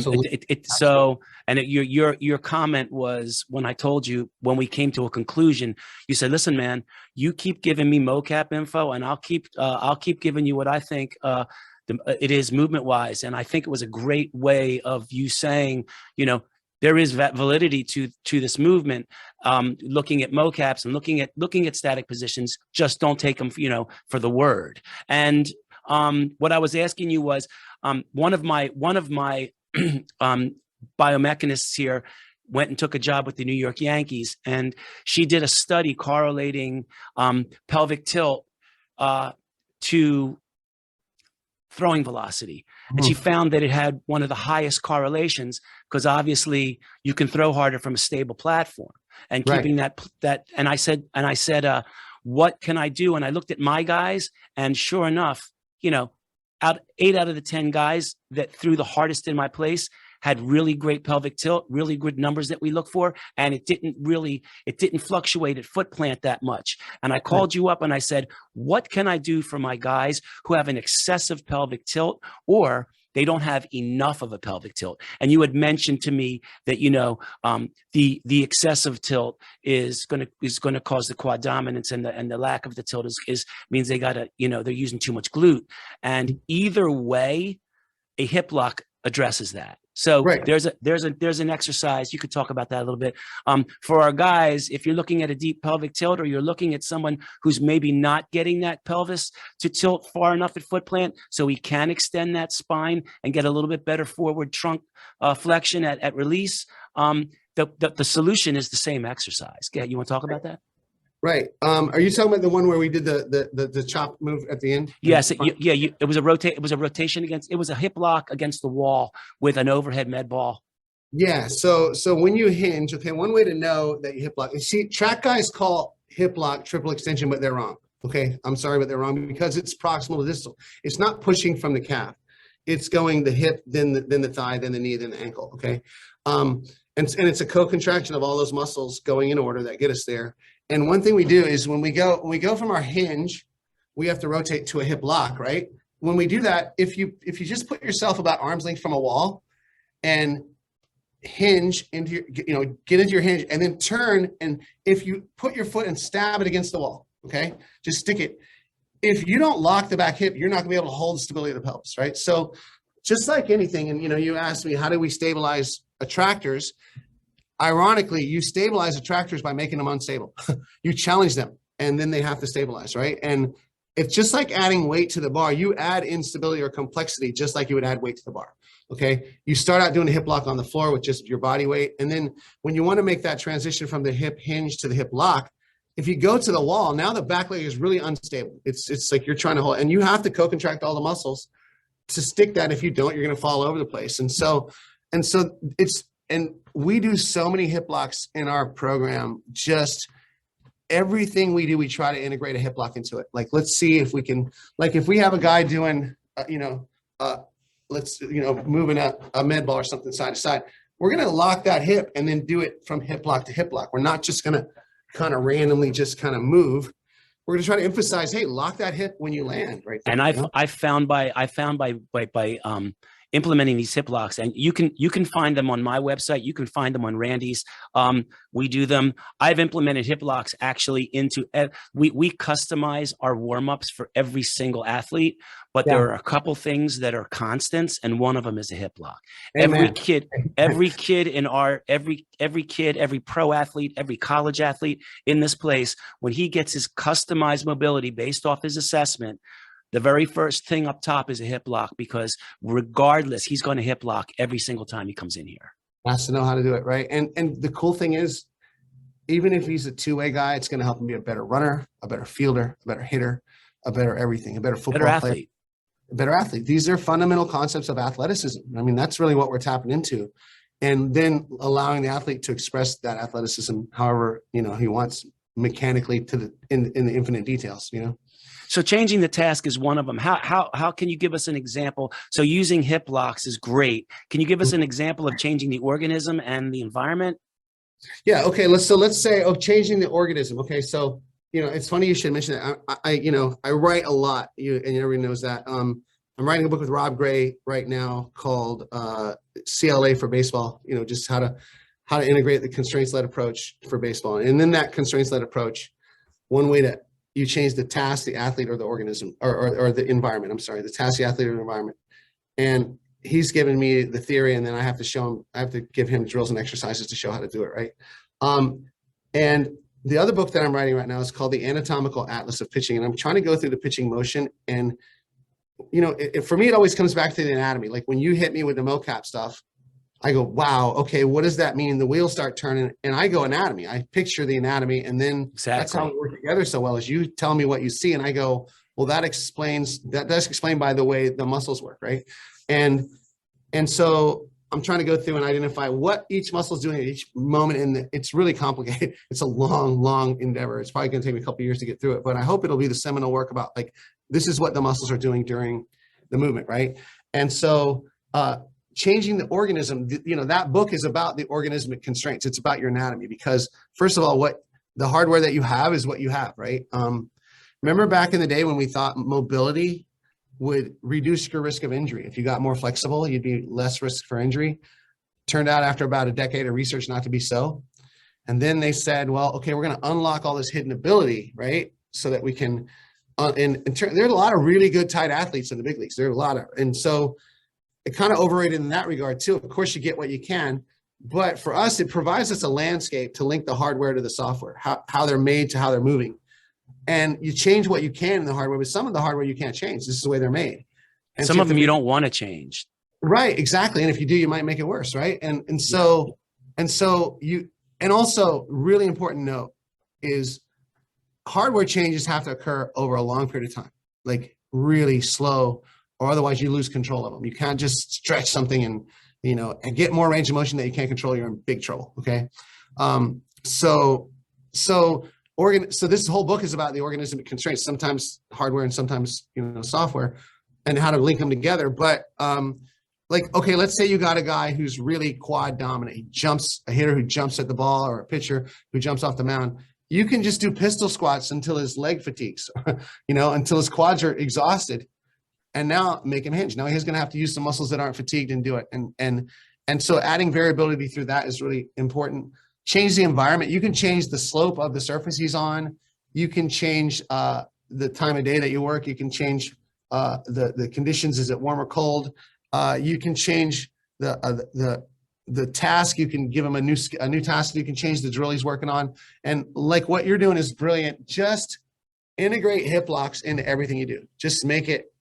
comment was, when I told you, when we came to a conclusion, you said, listen, man, you keep giving me mocap info and I'll keep giving you what I think it is movement wise. And I think it was a great way of you saying, there is validity to this movement, looking at mocaps and looking at static positions. Just don't take them, for the word. And what I was asking you was, one of my biomechanists here went and took a job with the New York Yankees, and she did a study correlating pelvic tilt to throwing velocity. And she found that it had one of the highest correlations, because obviously you can throw harder from a stable platform, and keeping that. And I said, what can I do? And I looked at my guys, and sure enough, 8 out of the 10 guys that threw the hardest in my place had really great pelvic tilt, really good numbers that we look for. And it didn't fluctuate at foot plant that much. And I called you up and I said, what can I do for my guys who have an excessive pelvic tilt, or they don't have enough of a pelvic tilt? And you had mentioned to me that, the excessive tilt is going to cause the quad dominance, and the lack of the tilt means they they're using too much glute. And either way, a hip lock addresses that. So there's an exercise. You could talk about that a little bit. For our guys, if you're looking at a deep pelvic tilt, or you're looking at someone who's maybe not getting that pelvis to tilt far enough at foot plant, so he can extend that spine and get a little bit better forward trunk flexion at release, the solution is the same exercise. You want to talk about that? Right. Are you talking about the one where we did the chop move at the end? Yes. It was a rotation it was a hip lock against the wall with an overhead med ball. Yeah. So when you hinge, okay, one way to know that you hip lock, you see, track guys call hip lock triple extension, but they're wrong. Okay. I'm sorry, but they're wrong, because it's proximal to distal. It's not pushing from the calf. It's going the hip, then the thigh, then the knee, then the ankle. Okay. And it's a co-contraction of all those muscles going in order that get us there. And one thing we do is when we go from our hinge, we have to rotate to a hip lock, right? When we do that, if you just put yourself about arm's length from a wall and hinge into get into your hinge, and then turn, and if you put your foot and stab it against the wall, okay, just stick it. If you don't lock the back hip, you're not gonna be able to hold the stability of the pelvis, right? So just like anything, and you asked me, how do we stabilize attractors? Ironically, you stabilize attractors by making them unstable. You challenge them, and then they have to stabilize, right? And it's just like adding weight to the bar. You add instability or complexity just like you would add weight to the bar, okay? You start out doing a hip lock on the floor with just your body weight, and then when you want to make that transition from the hip hinge to the hip lock, if you go to the wall, now the back leg is really unstable. It's like you're trying to hold, and you have to co-contract all the muscles to stick that. If you don't, you're going to fall over the place. And we do so many hip locks in our program. Just everything we do, we try to integrate a hip lock into it. Like, let's see if we can, like, if we have a guy doing, moving a med ball or something side to side, we're going to lock that hip and then do it from hip lock to hip lock. We're not just going to kind of randomly just kind of move. We're going to try to emphasize, hey, lock that hip when you land, right there. And I found by implementing these hip locks, and you can find them on my website. You can find them on Randy's. We do them. I've implemented hip locks actually into, we customize our warm-ups for every single athlete, but there are a couple things that are constants, and one of them is a hip lock. Amen. Every kid in our, every kid, every pro athlete, every college athlete in this place, when he gets his customized mobility based off his assessment, the very first thing up top is a hip lock, because regardless, he's going to hip lock every single time he comes in here. Has to know how to do it, right? And the cool thing is, even if he's a two-way guy, it's going to help him be a better runner, a better fielder, a better hitter, a better everything, a better football player, athlete. A better athlete. These are fundamental concepts of athleticism. I mean, that's really what we're tapping into. And then allowing the athlete to express that athleticism however, he wants, mechanically, in the infinite details, So changing the task is one of them. How can you give us an example? So using hip locks is great. Can you give us an example of changing the organism and the environment? Yeah. Okay. Let's say changing the organism. Okay. So, it's funny you should mention that. I write a lot, and everybody knows that. I'm writing a book with Rob Gray right now called CLA for baseball, just how to integrate the constraints-led approach for baseball. And then that constraints-led approach, one way that you change the task, the athlete, or the organism, or the environment. I'm sorry, the task, the athlete, or the environment. And he's given me the theory, and then I have to show him, I have to give him drills and exercises to show how to do it, right? And the other book that I'm writing right now is called The Anatomical Atlas of Pitching. And I'm trying to go through the pitching motion. And, for me, it always comes back to the anatomy. Like when you hit me with the mocap stuff, I go, wow, okay, what does that mean? The wheels start turning, and I go anatomy. I picture the anatomy, and then that's how we work together so well, is you tell me what you see, and I go, well, that's explained by the way the muscles work, right? And so I'm trying to go through and identify what each muscle is doing at each moment, and it's really complicated. It's a long endeavor. It's probably going to take me a couple of years to get through it, but I hope it'll be the seminal work about, like, this is what the muscles are doing during the movement, right? And so changing the organism, that book is about the organismic constraints. It's about your anatomy, because first of all, what the hardware that you have is what you have, right? Remember back in the day when we thought mobility would reduce your risk of injury. If you got more flexible, you'd be less risk for injury. Turned out after about a decade of research not to be so. And then they said, well, okay, we're going to unlock all this hidden ability, right? So that we can, there's a lot of really good tight athletes in the big leagues. There are a lot of, and so it kind of overrated in that regard too. Of course, you get what you can, but for us, it provides us a landscape to link the hardware to the software, how they're made to how they're moving. And you change what you can in the hardware, but some of the hardware you can't change. This is the way they're made. And some of them you don't want to change. Right, exactly. And if you do, you might make it worse, right? And also really important note is hardware changes have to occur over a long period of time, like really slow, or otherwise you lose control of them. You can't just stretch something and get more range of motion that you can't control. You're in big trouble. Okay, so this whole book is about the organismic constraints, sometimes hardware and sometimes software, and how to link them together. But let's say you got a guy who's really quad dominant. A hitter who jumps at the ball, or a pitcher who jumps off the mound. You can just do pistol squats until his leg fatigues, until his quads are exhausted, and now make him hinge. Now he's going to have to use some muscles that aren't fatigued and do it. And so adding variability through that is really important. Change the environment. You can change the slope of the surface he's on. You can change the time of day that you work. You can change the conditions. Is it warm or cold? You can change the task. You can give him a new task. You can change the drill he's working on. And like what you're doing is brilliant. Just integrate hip locks into everything you do. Just make it.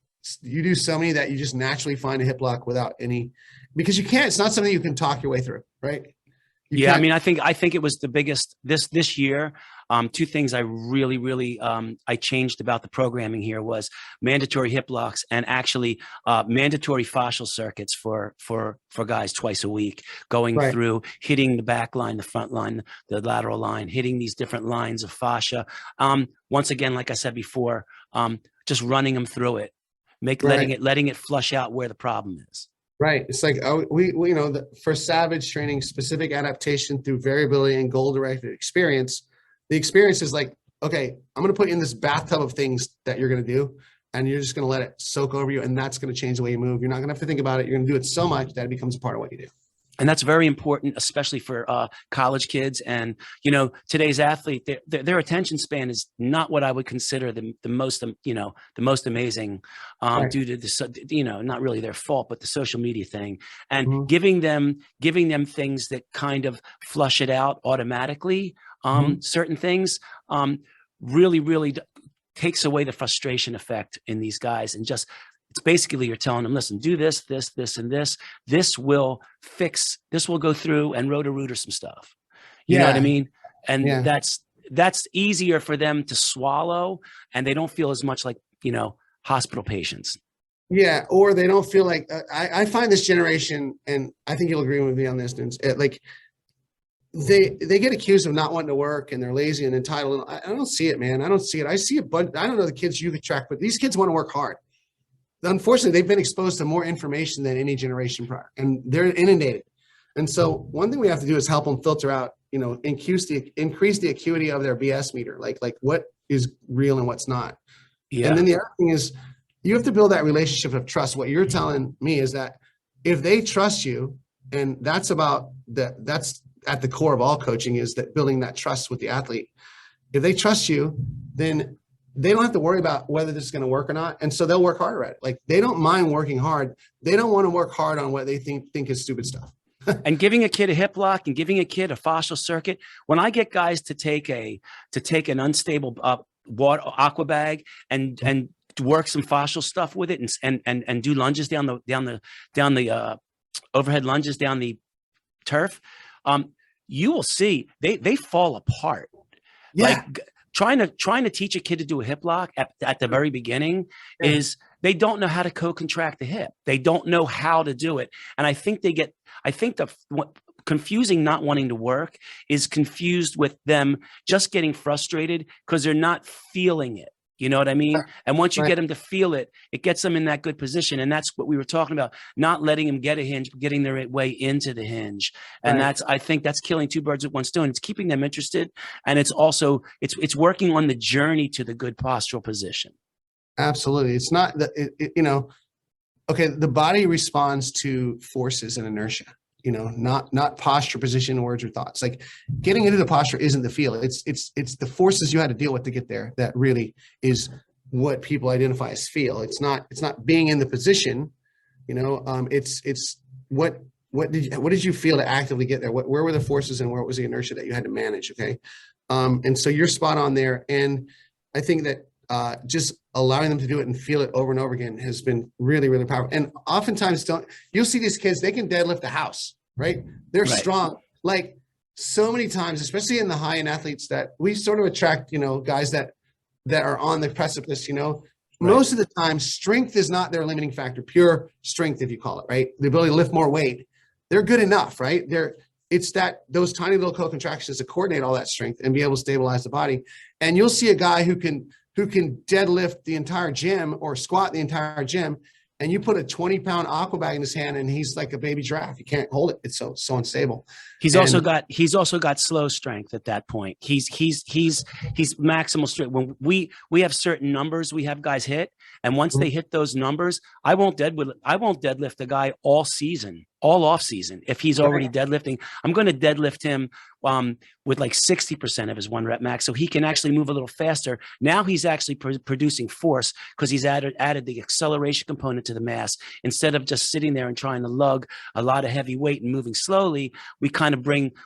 You do so many that you just naturally find a hip lock without any, because you can't. It's not something you can talk your way through, right? I mean, I think it was the biggest this year. Two things I really I changed about the programming here was mandatory hip locks, and actually mandatory fascial circuits for guys twice a week, going through, hitting the back line, the front line, the lateral line, hitting these different lines of fascia. Once again, like I said before, just running them through it, letting it flush out where the problem is. Right. It's like we for savage training, specific adaptation through variability and goal-directed experience. The experience is like, okay, I'm going to put you in this bathtub of things that you're going to do, and you're just going to let it soak over you, and that's going to change the way you move. You're not going to have to think about it. You're going to do it so much that it becomes a part of what you do. And that's very important, especially for college kids. And, you know, today's athlete, their attention span is not what I would consider the most, you know, the most amazing Right. due to the, you know, not really their fault, but the social media thing, and Mhm. giving them things that kind of flush it out automatically. Certain things really takes away the frustration effect in these guys, and just, it's basically you're telling them, listen, do this, this, this, and this. This will fix, this will go through and rotor some stuff. You know what I mean? And Yeah. that's easier for them to swallow, and they don't feel as much like, you know, hospital patients. Yeah. Or they don't feel like, I find this generation, and I think you'll agree with me on this, like they get accused of not wanting to work, and they're lazy and entitled. I don't see it, man. I don't see it. I see it, but I don't know the kids you could track, but these kids want to work hard. Unfortunately, they've been exposed to more information than any generation prior, and they're inundated. And so one thing we have to do is help them filter out, you know, increase the acuity of their BS meter, like what is real and what's not. Yeah. And then the other thing is, you have to build that relationship of trust. What you're telling me is that if they trust you, and that's at the core of all coaching, is that building that trust with the athlete. If they trust you, then they don't have to worry about whether this is going to work or not. And so they'll work harder at it. Like, they don't mind working hard. They don't want to work hard on what they think is stupid stuff. And giving a kid a hip lock and giving a kid a fascial circuit. When I get guys to take an unstable water aqua bag and work some fascial stuff with it, and do lunges down the overhead lunges down the turf, you will see they fall apart. Yeah. Like, trying to teach a kid to do a hip lock at the very beginning is, they don't know how to co-contract the hip. They don't know how to do it. And I think confusing not wanting to work is confused with them just getting frustrated because they're not feeling it. You know what I mean? And once you get them to feel it, it gets them in that good position. And that's what we were talking about, not letting them get a hinge, but getting their way into the hinge. And I think that's killing two birds with one stone. It's keeping them interested. And it's also, it's working on the journey to the good postural position. Absolutely. It's not that, you know, okay, the body responds to forces and inertia, you know, not posture, position, words, or thoughts. Like, getting into the posture isn't the feel. It's the forces you had to deal with to get there that really is what people identify as feel. It's not being in the position, you know. It's what did you feel to actively get there? Where were the forces and where was the inertia that you had to manage? Okay, and so you're spot on there. And I think that just allowing them to do it and feel it over and over again has been really, really powerful. And oftentimes you'll see these kids, they can deadlift a house, right? They're strong. Like, so many times, especially in the high-end athletes, that we sort of attract, you know, guys that are on the precipice, you know. Most of the time, strength is not their limiting factor, pure strength, if you call it, right? The ability to lift more weight. They're good enough, right? It's those tiny little co-contractions to coordinate all that strength and be able to stabilize the body. And you'll see a guy who can deadlift the entire gym or squat the entire gym, and you put a 20-pound aqua bag in his hand and he's like a baby giraffe. You can't hold it. It's so unstable. He's also got slow strength at that point. He's maximal strength. When we have certain numbers we have guys hit, and once they hit those numbers, I won't deadlift a guy all off season. If he's already deadlifting, I'm going to deadlift him with like 60% of his 1 rep max, so he can actually move a little faster. Now he's actually producing force because he's added the acceleration component to the mass. Instead of just sitting there and trying to lug a lot of heavy weight and moving slowly, we kind of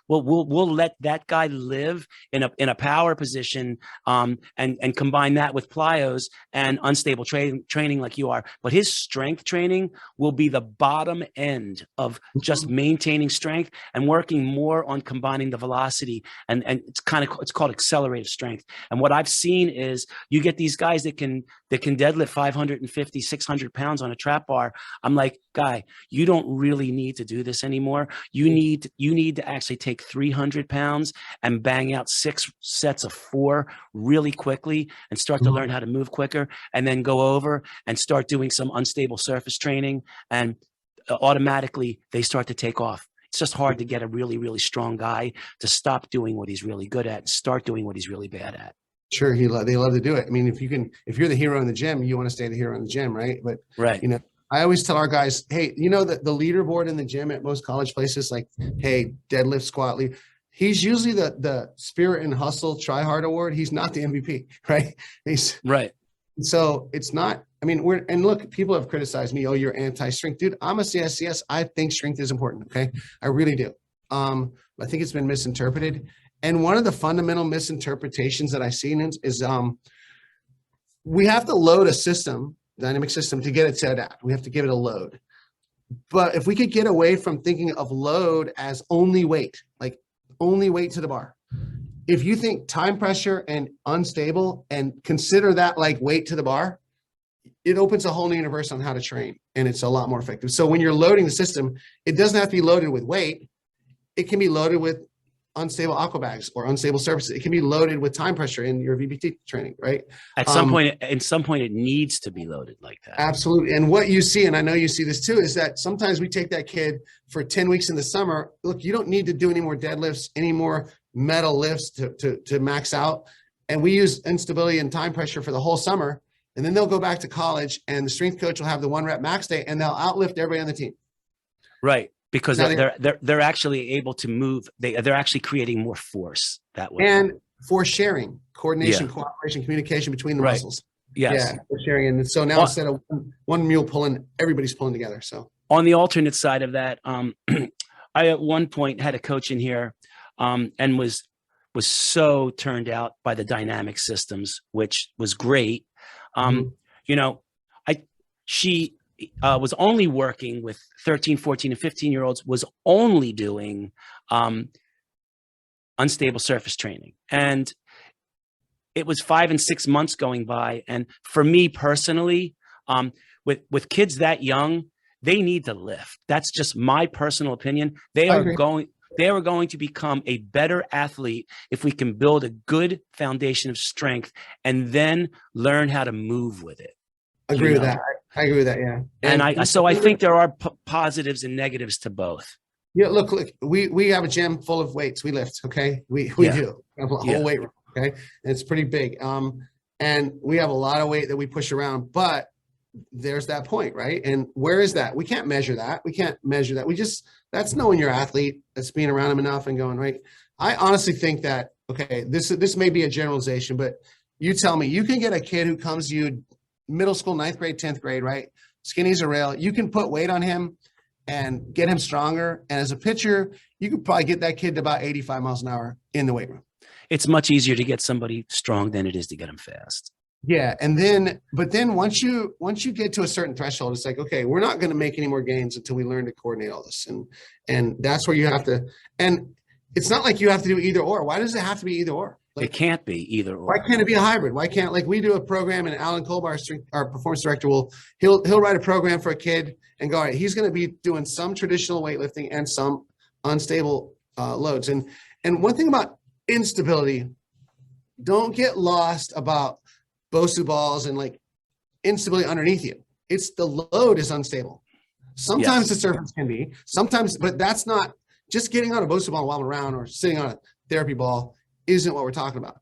we'll let that guy live in a power position, and combine that with plyos and unstable training like you are. But his strength training will be the bottom end of just maintaining strength and working more on combining the velocity, and it's called accelerative strength. And what I've seen is you get these guys that can deadlift 550, 600 pounds on a trap bar. I'm like, guy, you don't really need to do this anymore. You need to actually take 300 pounds and bang out 6 sets of 4 really quickly and start to learn how to move quicker, and then go over and start doing some unstable surface training, and automatically they start to take off. It's just hard to get a really, really strong guy to stop doing what he's really good at and start doing what he's really bad at. Sure, they love to do it. I mean, if you're the hero in the gym, you want to stay the hero in the gym, right? But Right. I always tell our guys, hey, the leaderboard in the gym at most college places, like, hey, deadlift, squat, lead. He's usually the spirit and hustle try hard award. He's not the MVP, right? He's right. So it's not. I mean, look, people have criticized me. Oh, you're anti-strength, dude. I'm a CSCS. I think strength is important. Okay, I really do. I think it's been misinterpreted. And one of the fundamental misinterpretations that I've seen is we have to load a system, dynamic system, to get it to adapt. We have to give it a load. But if we could get away from thinking of load as only weight, like only weight to the bar. If you think time pressure and unstable and consider that like weight to the bar, it opens a whole new universe on how to train, and it's a lot more effective. So when you're loading the system, it doesn't have to be loaded with weight. It can be loaded with unstable aqua bags or unstable surfaces. It can be loaded with time pressure in your VBT training, right? At some point, it needs to be loaded like that. Absolutely. And what you see, and I know you see this too, is that sometimes we take that kid for 10 weeks in the summer. Look, you don't need to do any more deadlifts, any more metal lifts to max out. And we use instability and time pressure for the whole summer. And then they'll go back to college, and the strength coach will have the 1 rep max day, and they'll outlift everybody on the team. Right. Because they're actually able to move. They're actually creating more force that way. And force sharing, coordination, cooperation, communication between the muscles. Yes. Yeah, force sharing. And so now instead of one mule pulling, everybody's pulling together. So on the alternate side of that, I at one point had a coach in here and was so turned out by the dynamic systems, which was great. She was only working with 13, 14, and 15-year-olds, was only doing unstable surface training. And it was 5 and 6 months going by. And for me personally, with kids that young, they need to lift. That's just my personal opinion. They are going to become a better athlete if we can build a good foundation of strength and then learn how to move with it. I agree with that. I agree with that. Yeah. And I think there are positives and negatives to both. Yeah. Look, we have a gym full of weights. We lift. Okay. We do. We have a whole weight room. Okay. And it's pretty big. And we have a lot of weight that we push around, but there's that point, right? And where is that? We can't measure that. That's knowing your athlete, that's being around them enough and going, right. I honestly think that, okay, this may be a generalization, but you tell me, you can get a kid who comes to you middle school, 9th grade, 10th grade, right? Skinny as a rail. You can put weight on him and get him stronger. And as a pitcher, you could probably get that kid to about 85 miles an hour in the weight room. It's much easier to get somebody strong than it is to get them fast. Yeah. But then once you get to a certain threshold, it's like, okay, we're not going to make any more gains until we learn to coordinate all this. And that's where you have to, and it's not like you have to do either or. Why does it have to be either or? It can't be either or. Why can't it be a hybrid? Why can't, like, we do a program and Alan Colbar, our performance director, he'll write a program for a kid and go, all right, he's going to be doing some traditional weightlifting and some unstable loads. And one thing about instability, don't get lost about BOSU balls and like instability underneath you. It's the load is unstable. Sometimes the surface can be, sometimes, but that's not just getting on a BOSU ball while around or sitting on a therapy ball isn't what we're talking about.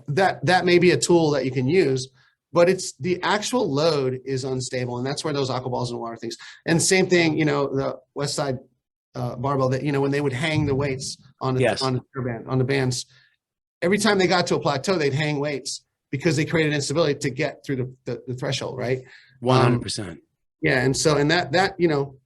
That may be a tool that you can use, but it's the actual load is unstable. And that's where those aqua balls and water things. And same thing, the West Side barbell that, when they would hang the weights on the bands, every time they got to a plateau, they'd hang weights because they created instability to get through the threshold, right? 100%. Yeah. And so, and that,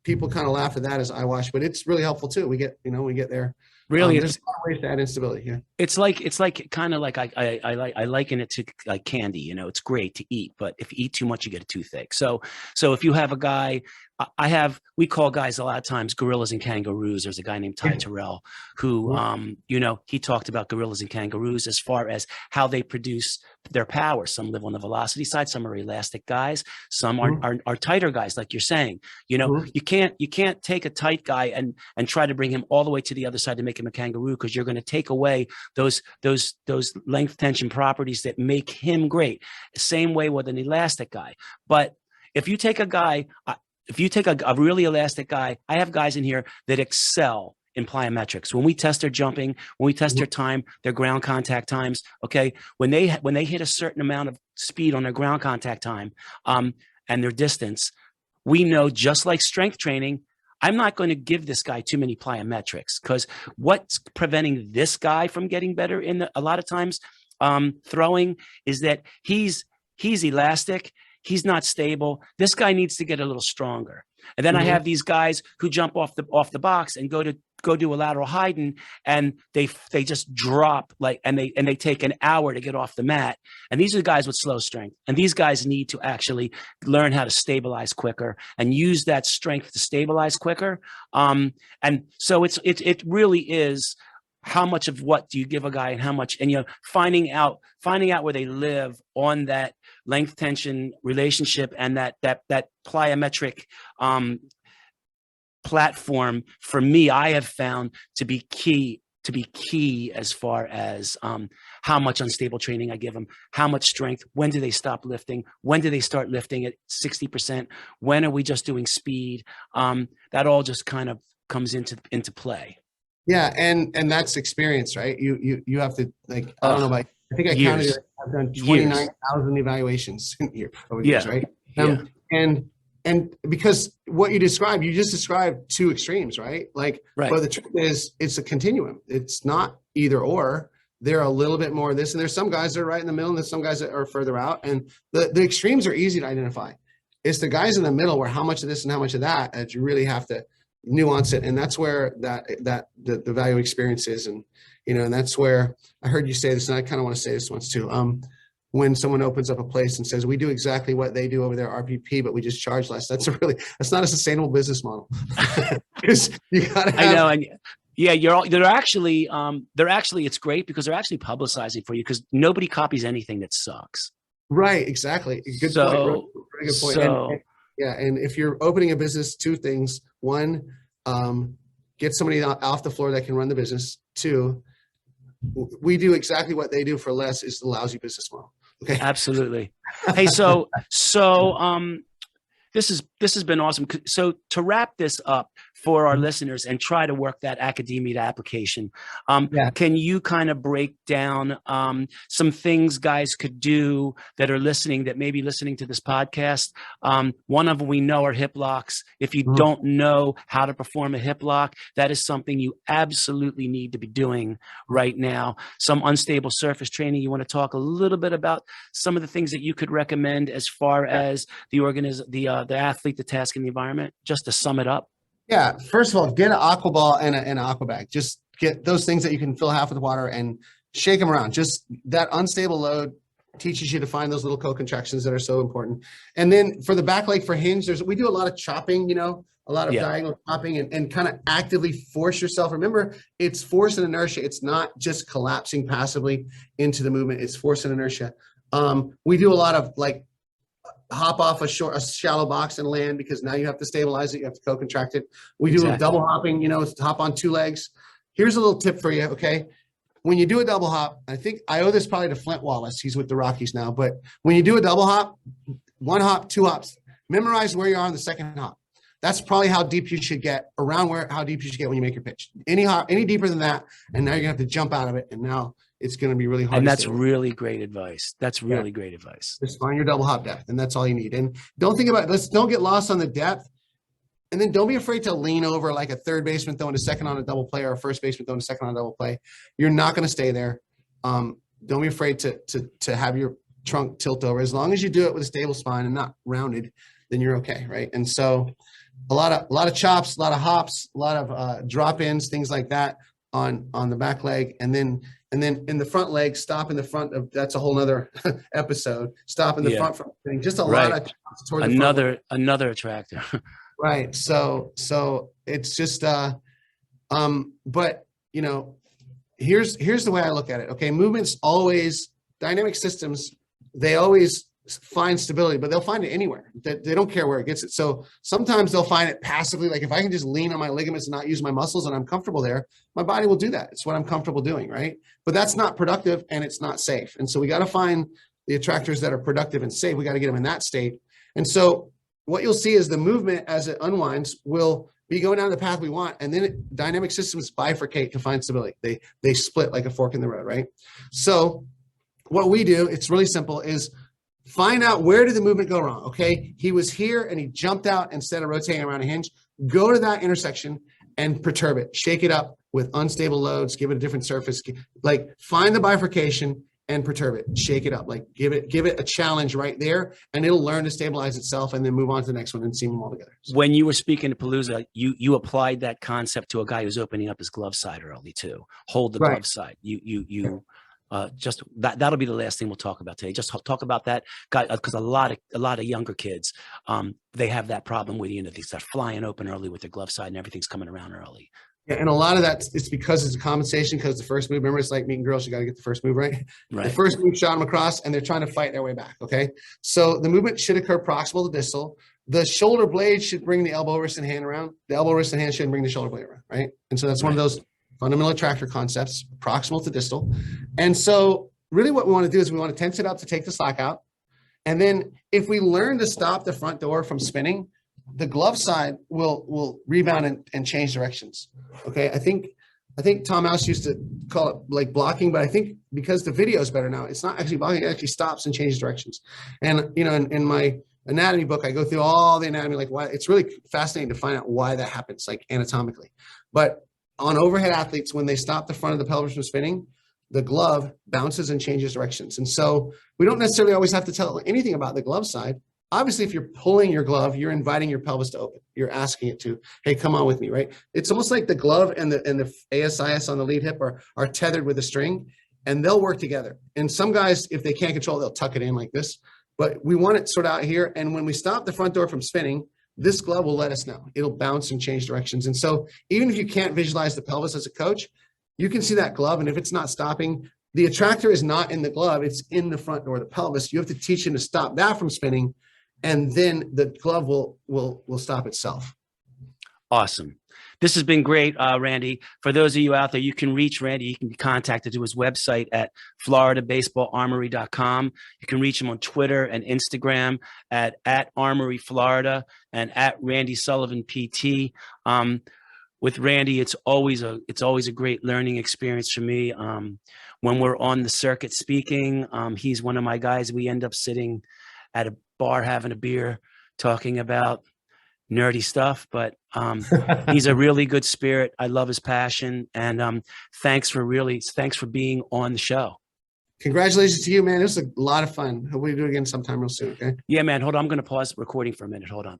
people kind of laugh at that as eyewash, but it's really helpful too. We get there. Really, there's a lot of ways to add instability here. It's like kind of like I liken it to like candy. It's great to eat, but if you eat too much, you get a toothache. So if you have a guy, we call guys a lot of times gorillas and kangaroos. There's a guy named Ty Terrell who, he talked about gorillas and kangaroos as far as how they produce their power. Some live on the velocity side, some are elastic guys, some are tighter guys, like you're saying. You can't take a tight guy and try to bring him all the way to the other side to make him a kangaroo, because you're going to take away those length tension properties that make him great. Same way with an elastic guy. But if you take a guy, if you take a really elastic guy, I have guys in here that excel in plyometrics. When we test their jumping, when we test their time, their ground contact times, okay, when they hit a certain amount of speed on their ground contact time, and their distance, we know, just like strength training, I'm not going to give this guy too many plyometrics, because what's preventing this guy from getting better a lot of times throwing is that he's elastic. He's not stable. This guy needs to get a little stronger. And then I have these guys who jump off the box and go do a lateral Haydn, and they just drop, like, and they take an hour to get off the mat. And these are the guys with slow strength. And these guys need to actually learn how to stabilize quicker and use that strength to stabilize quicker. And so it really is, how much of what do you give a guy, and how much, and finding out where they live on that length tension relationship, and that plyometric platform, for me, I have found to be key as far as how much unstable training I give them, how much strength, when do they stop lifting, when do they start lifting at 60%, when are we just doing speed, that all just kind of comes into play. Yeah, and that's experience, right? You have to, like, I don't know about, I think I counted it, I've done 29,000 evaluations over years, right? And because what you just described two extremes, right? Like, but the truth is, it's a continuum. It's not either or. They're a little bit more of this, and there's some guys that are right in the middle, and there's some guys that are further out. And the extremes are easy to identify. It's the guys in the middle where how much of this and how much of that you really have to nuance it. And that's where the value experience is. And, and that's where I heard you say this, and I kind of want to say this once too. When someone opens up a place and says, we do exactly what they do over there, RPP, but we just charge less. That's not a sustainable business model. You gotta have, I know. And yeah, they're actually, it's great because they're actually publicizing for you, because nobody copies anything that sucks. Right. Exactly. Good point. Very good point. And if you're opening a business, two things: one, get somebody off the floor that can run the business. Two, we do exactly what they do for less is the lousy business model. Okay. Absolutely. Hey, so this has been awesome. So to wrap this up for our listeners and try to work that academia to application, can you kind of break down some things guys could do that are listening, that may be listening to this podcast? One of them we know are hip locks. If you don't know how to perform a hip lock, that is something you absolutely need to be doing right now. Some unstable surface training. You want to talk a little bit about some of the things that you could recommend as far as the organism, the athlete, the task, and the environment, just to sum it up? Yeah. First of all, get an aqua ball and an aqua bag. Just get those things that you can fill half with water and shake them around. Just that unstable load teaches you to find those little co-contractions that are so important. And then for the back leg, for hinge, we do a lot of chopping, a lot of diagonal chopping, and kind of actively force yourself. Remember, it's force and inertia. It's not just collapsing passively into the movement. It's force and inertia. We do a lot of hop off a shallow box and land, because now you have to stabilize it. You have to co-contract it. We do a double hopping, hop on two legs. Here's a little tip for you. Okay. When you do a double hop, I think I owe this probably to Flint Wallace. He's with the Rockies now, but when you do a double hop, one hop, two hops, memorize where you are on the second hop. That's probably how deep you should get, how deep you should get when you make your pitch. Any hop, any deeper than that, and now you're gonna have to jump out of it. And now it's going to be really hard. And that's really great advice. That's really great advice. Just find your double hop depth, and that's all you need. And don't think about it. Don't get lost on the depth. And then don't be afraid to lean over like a third baseman throwing a second on a double play, or a first baseman throwing a second on a double play. You're not going to stay there. Don't be afraid to have your trunk tilt over. As long as you do it with a stable spine and not rounded, then you're okay, right? And so a lot of chops, a lot of hops, a lot of drop ins, things like that on the back leg. And then in the front leg, stop in the front of, that's a whole nother episode. Stop in the front thing. Just a lot of chops toward another attractor. Right. So it's just but here's the way I look at it. Okay, movements always, dynamic systems, they always find stability, but they'll find it anywhere. They don't care where it gets it. So sometimes they'll find it passively. Like if I can just lean on my ligaments and not use my muscles and I'm comfortable there, my body will do that. It's what I'm comfortable doing, right? But that's not productive and it's not safe. And so we got to find the attractors that are productive and safe. We got to get them in that state. And so what you'll see is the movement as it unwinds will be going down the path we want. And then dynamic systems bifurcate to find stability. They split like a fork in the road, right? So what we do, it's really simple, is find out where did the movement go wrong, okay? He was here and he jumped out instead of rotating around a hinge. Go to that intersection and perturb it. Shake it up with unstable loads, give it a different surface. Like find the bifurcation and perturb it. Shake it up. Like give it a challenge right there, and it'll learn to stabilize itself and then move on to the next one and seam them all together. So, when you were speaking to Palooza, you applied that concept to a guy who's opening up his glove side early too. Hold the glove side. Just that'll be the last thing we'll talk about today. Just talk about that guy, because a lot of younger kids, they have that problem with, they start flying open early with their glove side and everything's coming around early. Yeah, and a lot of that, it's because it's a compensation, because the first move, remember, it's like meeting girls, you got to get the first move right. The first move shot them across and they're trying to fight their way back, okay? So the movement should occur proximal to distal. The shoulder blade should bring the elbow, wrist, and hand around. The elbow, wrist, and hand shouldn't bring the shoulder blade around, right? And so that's one of those fundamental attractor concepts, proximal to distal. And so really what we want to do is we want to tense it up to take the slack out. And then if we learn to stop the front door from spinning, the glove side will rebound and change directions. Okay. I think Tom House used to call it like blocking, but I think because the video is better now, it's not actually blocking, it actually stops and changes directions. And, in my anatomy book, I go through all the anatomy, like why. It's really fascinating to find out why that happens, like anatomically. But on overhead athletes, when they stop the front of the pelvis from spinning, the glove bounces and changes directions. And so we don't necessarily always have to tell anything about the glove side. Obviously, if you're pulling your glove, you're inviting your pelvis to open. You're asking it to, hey, come on with me, right? It's almost like the glove and the ASIS on the lead hip are tethered with a string, and they'll work together. And some guys, if they can't control it, they'll tuck it in like this. But we want it sort of out here. And when we stop the front door from spinning, this glove will let us know. It'll bounce and change directions. And so even if you can't visualize the pelvis as a coach, you can see that glove. And if it's not stopping, the attractor is not in the glove, it's in the front door of the pelvis. You have to teach him to stop that from spinning, and then the glove will stop itself. Awesome. This has been great, Randy. For those of you out there, you can reach Randy. You can be contacted to his website at floridabaseballarmory.com. You can reach him on Twitter and Instagram at Armory Florida and at Randy Sullivan PT. With Randy, it's always a great learning experience for me. When we're on the circuit speaking, he's one of my guys. We end up sitting at a bar having a beer, talking about nerdy stuff, but he's a really good spirit. I love his passion, and thanks for being on the show. Congratulations to you, man. It was a lot of fun. Hope we do it again sometime real soon. Okay. Yeah, man. Hold on. I'm going to pause the recording for a minute. Hold on.